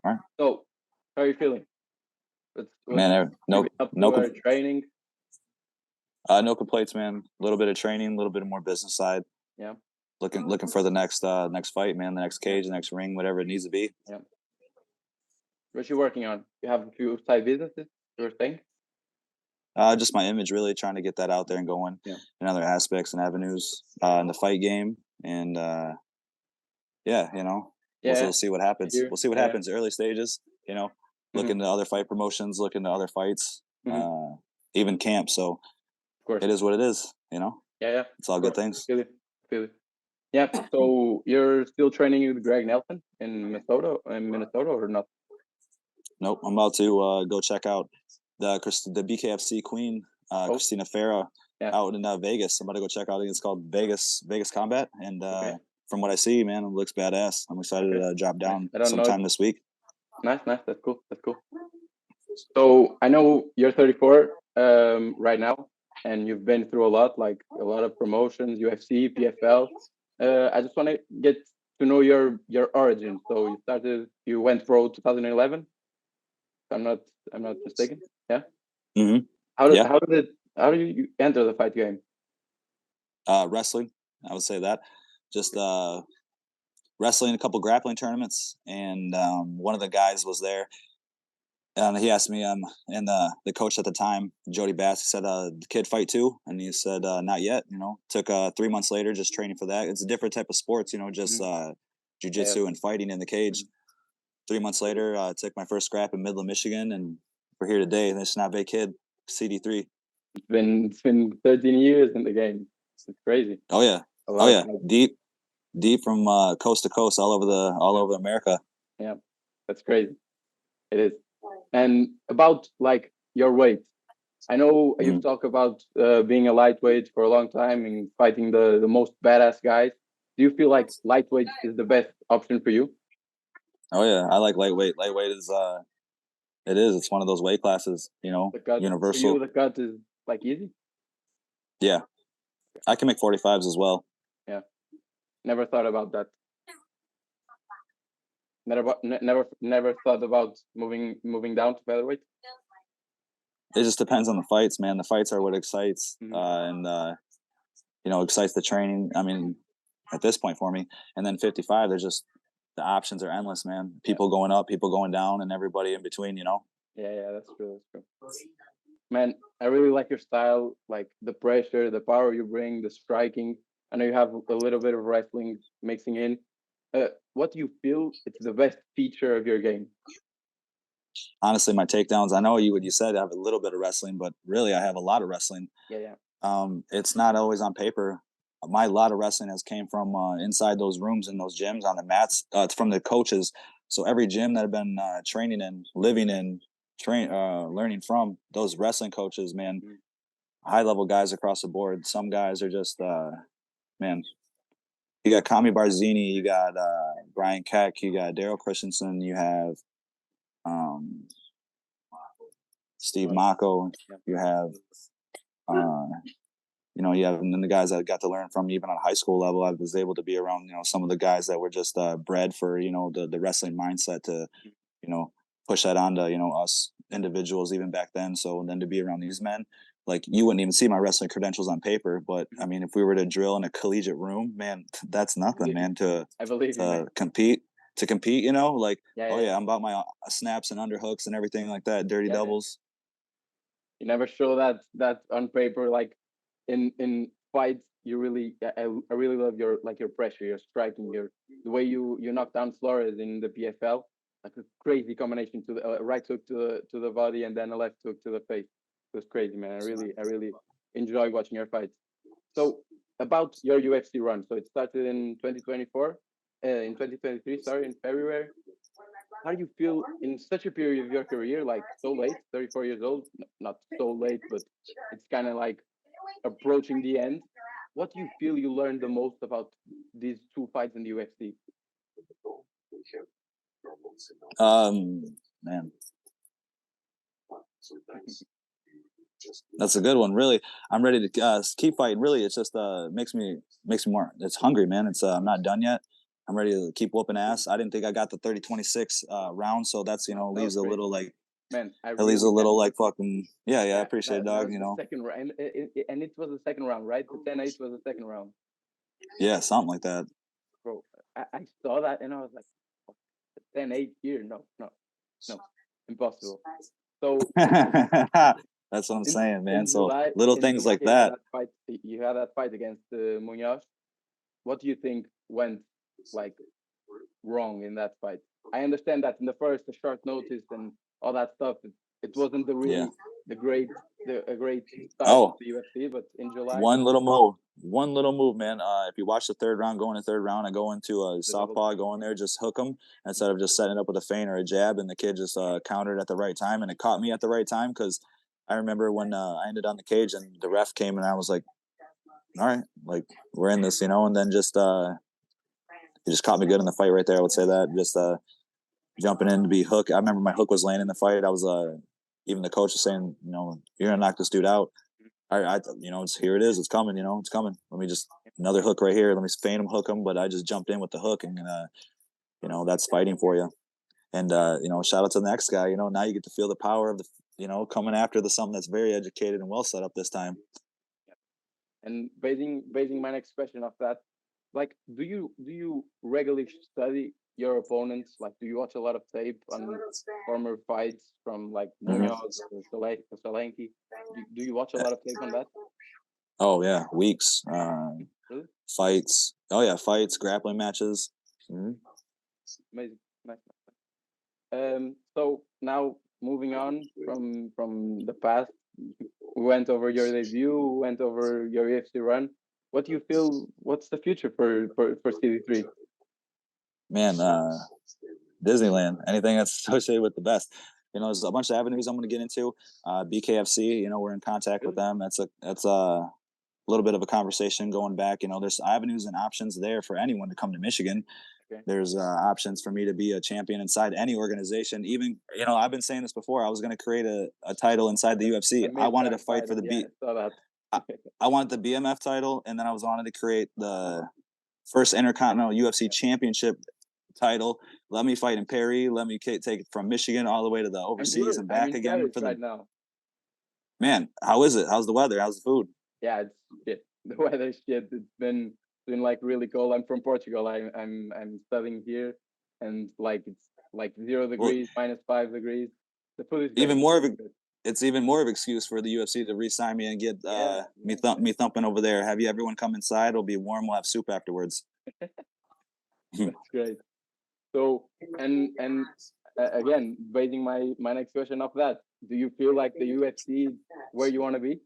All right. So, how are you feeling? What's Man, you been up no, to training? no complaints, man. A little bit of training, a little bit more business side. Yeah, Looking for the next fight, man. The next cage, the next ring, whatever it needs to be. yeah. What you working on? You have a few side businesses, your thing? Just my image, really trying to get that out there and going Yeah. in other aspects and avenues in the fight game. And yeah, Yeah, we'll see what happens. here. We'll see what Yeah. happens. Early stages, look Mm-hmm. into other fight promotions, look into other fights, Mm-hmm. Of even camp. So course. it is what it is. Yeah, yeah. It's all Of good course. things. Feel it. Feel it. Yeah. So you're still training with Greg Nelson in Minnesota, or not? Nope. I'm about to go check out the BKFC Queen, Oh, Christina Farah, yeah. out in Vegas. I'm about to go check out. I think it's called Vegas Combat, and Okay. from what I see, man, it looks badass. I'm excited Okay. to drop Nice. down I don't know. sometime this week. Nice, nice. That's cool. That's cool. So I know you're 34 right now, and you've been through a lot, like a lot of promotions, UFC, PFL. I just want to get to know your origin. So you went pro 2011. If I'm not mistaken. Yeah. Hmm. How did Yeah, how do you enter the fight game? wrestling. I would say that. Just wrestling, a couple grappling tournaments, and one of the guys was there. And he asked me, and the coach at the time, Jody Bass, he said, "The kid fight too?" And he said, "Not yet." Took 3 months later, just training for that. It's a different type of sports, just Mhm. Yeah. jujitsu and fighting in the cage. Mhm. 3 months later, took my first scrap in Midland, Michigan, and we're here today. This Snap kid, CD3. It's been 13 years in the game. It's crazy. Oh yeah, A oh lot of yeah, fights. deep from coast to coast, all over America. Yeah, that's crazy. It is. And about like your weight, I know you've Mhm. talked about being a lightweight for a long time and fighting the most badass guys. Do you feel like lightweight is the best option for you? Oh yeah, I like lightweight. Lightweight is it is. It's one of those weight classes, The cut for you, universal. the cut is like easy. Yeah, I can make 45s as well. Yeah, never thought about that. Never thought about moving down to featherweight. It just depends on the fights, man. The fights are what excites, Mhm. and excites the training. I mean, at this point for me, and then 55, there's just the options are endless, man. Yeah, People going up, people going down, and everybody in between. yeah, yeah. That's true. That's true. Man, I really like your style, like the pressure, the power you bring, the striking. I know you have a little bit of wrestling mixing in. What do you feel it's the best feature of your game? Honestly, my takedowns. I know what you said. I have a little bit of wrestling, but really, I have a lot of wrestling. Yeah, yeah. It's not always on paper. My lot of wrestling has came from inside those rooms and those gyms on the mats. It's from the coaches. So every gym that I've been training in, living in, learning from those wrestling coaches, man, Mhm. high level guys across the board. Some guys are just man. You got Kami Barzini, you got Brian Keck, you got Daryl Christensen, you have um, Steve Mako, Yeah. you have uh, you have and then the guys that I got to learn from even on high school level. I was able to be around, some of the guys that were just bred for, the wrestling mindset to, you know, push that onto, us individuals even back then. So then to be around these men, like you wouldn't even see my wrestling credentials on paper, but I mean, if we were to drill in a collegiate room, man, that's nothing, man, I believe you, man. to compete, like, Yeah, oh yeah, yeah, I'm about my snaps and underhooks and everything like that, dirty yeah, yeah. doubles. You never show that on paper. Like in fights, I really love your pressure, your striking, the way you knock down Flores in the PFL, like a crazy combination to the right hook to the body and then a left hook to the face. It was crazy, man. I really enjoy watching your fights. So about your UFC run, so it started in 2024, in 2023, sorry, in February. How do you feel in such a period of your career, like so late, 34 years old, not so late, but it's kind of like approaching the end. What do you feel you learned the most about these two fights in the UFC? Man, that's a good one. Really, I'm ready to keep fighting. Really, it's just makes me more. It's hungry, man. It's I'm not done yet. I'm ready to keep whooping ass. I didn't think I got the 30-26 round, so that's That leaves was a great. little like Man, I it leaves a really little like fucking yeah, I yeah, appreciate it, that dog. was the second round, and it was the second round, right? The 10-8 was the second round, Yeah, something like that. bro. I saw that and I was like, oh, 10-8 here, no, no, no, impossible. So That's what I'm saying, man. So little in things July, like that. you had that fight against Munoz. What do you think went like wrong in that fight? I understand that in the first, the short notice and all that stuff, it wasn't the Yeah. really a great start of Oh, the UFC. But in July, one little move, man. If you watch the third round, go in the third round, I go into a the double, southpaw, I go in there, just hook him instead of just setting it up with a feint or a jab, and the kid just countered at the right time, and it caught me at the right time because I remember when I ended on the cage and the ref came and I was like, all right, like we're in this, and then just he just caught me good in the fight right there. I would say that just jumping in to be hook. I remember my hook was laying in the fight. I was even the coach was saying, you're gonna knock this dude out. It's here it is. It's coming. It's coming. Let me just another hook right here. Let me feint him, hook him. But I just jumped in with the hook, and that's fighting for you. And shout out to the next guy. Now you get to feel the power of the coming after the something that's very educated and well set up this time. and basing my next question off that, like, do you regularly study your opponents? Like, do you watch a lot of tape on former fights from like Munoz or Solanke? Do you watch a lot of tape on that? Oh yeah, weeks, Really? fights. Oh yeah, fights, grappling matches. Amazing. Nice. So now moving on from the past, we went over your debut, we went over your UFC run. What do you feel? What's the future for CD3? Man, Disneyland, anything that's associated with the best. There's a bunch of avenues I'm going to get into. BKFC, we're in contact with Really? them. That's a little bit of a conversation going back. There's avenues and options there for anyone to come to Michigan. Okay. There's options for me to be a champion inside any organization. Even, I've been saying this before. I was going to create a title inside the UFC. A I wanted to mid-card fight for title. the Yeah, I saw that. I wanted the BMF title, and then I wanted to create the first Intercontinental UFC Championship title. Let me fight in Paris. Let me take it from Michigan all the way to the overseas and I'm back in again Paris for right the now. man. How is it? How's the weather? How's the food? Yeah, it's shit. The weather's shit. It's been like really cold. I'm from Portugal. I'm studying here, and like it's like 0 degrees, Well, -5 degrees. The food is great. even more of a it's even more of an excuse for the UFC to re-sign me and get Yeah, me thumping over there. Have you everyone come inside? It'll be warm. We'll have soup afterwards. that's great. So again, basing my next question off that, do you feel like the UFC is where you want to be?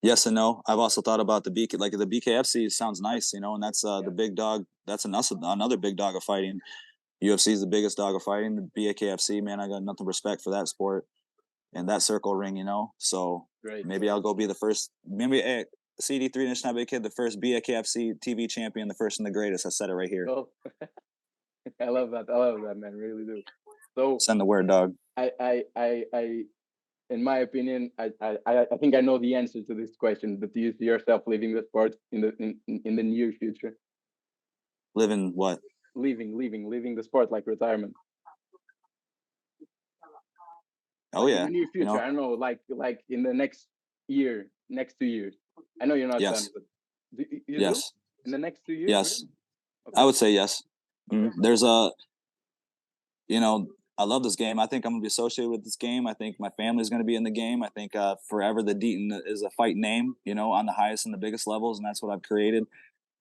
Yes and no. I've also thought about the BKFC sounds nice, and that's the big dog. That's another big dog of fighting. UFC is the biggest dog of fighting. The BKFC, man, I got nothing respect for that sport and that circle ring, So Great. maybe I'll go be the first. Maybe CD3 National Big Kid, the first BKFC TV champion, the first and the greatest. I said it right here. Oh, I love that. I love that, man. Really do. So Send the word, dog. I in my opinion, I think I know the answer to this question. But do you see yourself leaving the sport in the near future? Living what? Leaving the sport, like retirement. Oh Like in yeah, the near future. I don't know, like in the next year, next 2 years. I know you're not done, yes, but you do yes, in the next 2 years, yes. really? I Okay, would say yes. okay, There's a, you know, I love this game. I think I'm gonna be associated with this game. I think my family's gonna be in the game. I think forever the Deaton is a fight name, on the highest and the biggest levels, and that's what I've created,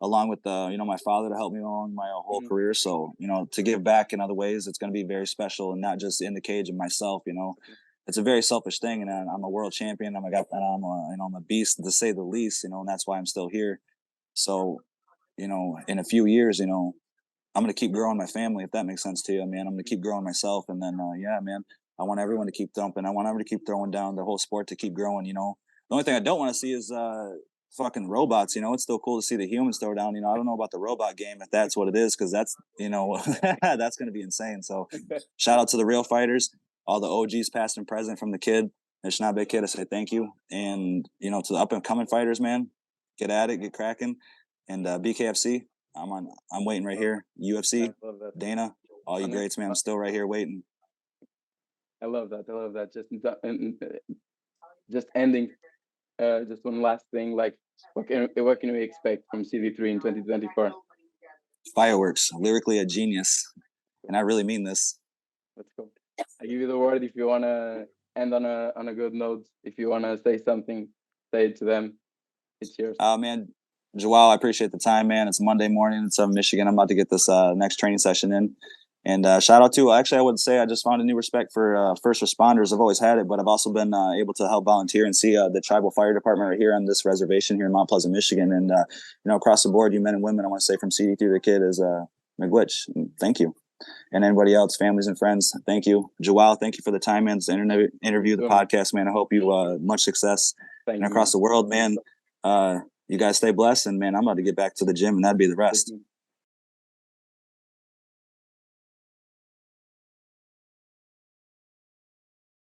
along with my father to help me along my whole mhm, career. So to give back in other ways, it's gonna be very special, and not just in the cage and myself. okay, It's a very selfish thing, and I'm a world champion. I'm a beast to say the least. And that's why I'm still here. So in a few years, I'm gonna keep growing my family, if that makes sense to you, man. I'm gonna keep growing myself, and then yeah, man. I want everyone to keep thumping. I want everyone to keep throwing down. The whole sport to keep growing. The only thing I don't want to see is fucking robots. It's still cool to see the humans throw down. I don't know about the robot game if that's what it is, because that's that's gonna be insane. So shout out to the real fighters, all the OGs past and present, from the kid, it's not big kid. I say thank you, and to the up and coming fighters, man, get at it, get cracking, and BKFC. I'm waiting right here. UFC, I love that. Dana, all you Honest- greats, man. I'm still right here waiting. I love that. I love that. Just ending. Just one last thing. Like, what can we expect from CD3 in 2024? Fireworks, lyrically a genius, and I really mean this. Let's go. I give you the word if you wanna end on a good note. If you wanna say something, say it to them. It's yours. Man, Joao, I appreciate the time, man. It's Monday morning. It's Michigan. I'm about to get this next training session in. And shout out to, actually, I would say I just found a new respect for first responders. I've always had it, but I've also been able to help volunteer and see the tribal fire department right here on this reservation here in Mount Pleasant, Michigan. And, across the board, you men and women, I want to say from CD through the kid is McGwitch. Thank you. And anybody else, families and friends, thank you. Joao, thank you for the time, man. This interview, the podcast, man. I hope you much success. Thank and across the world, man. You guys stay blessed. And, man, I'm about to get back to the gym, and that'd be the rest.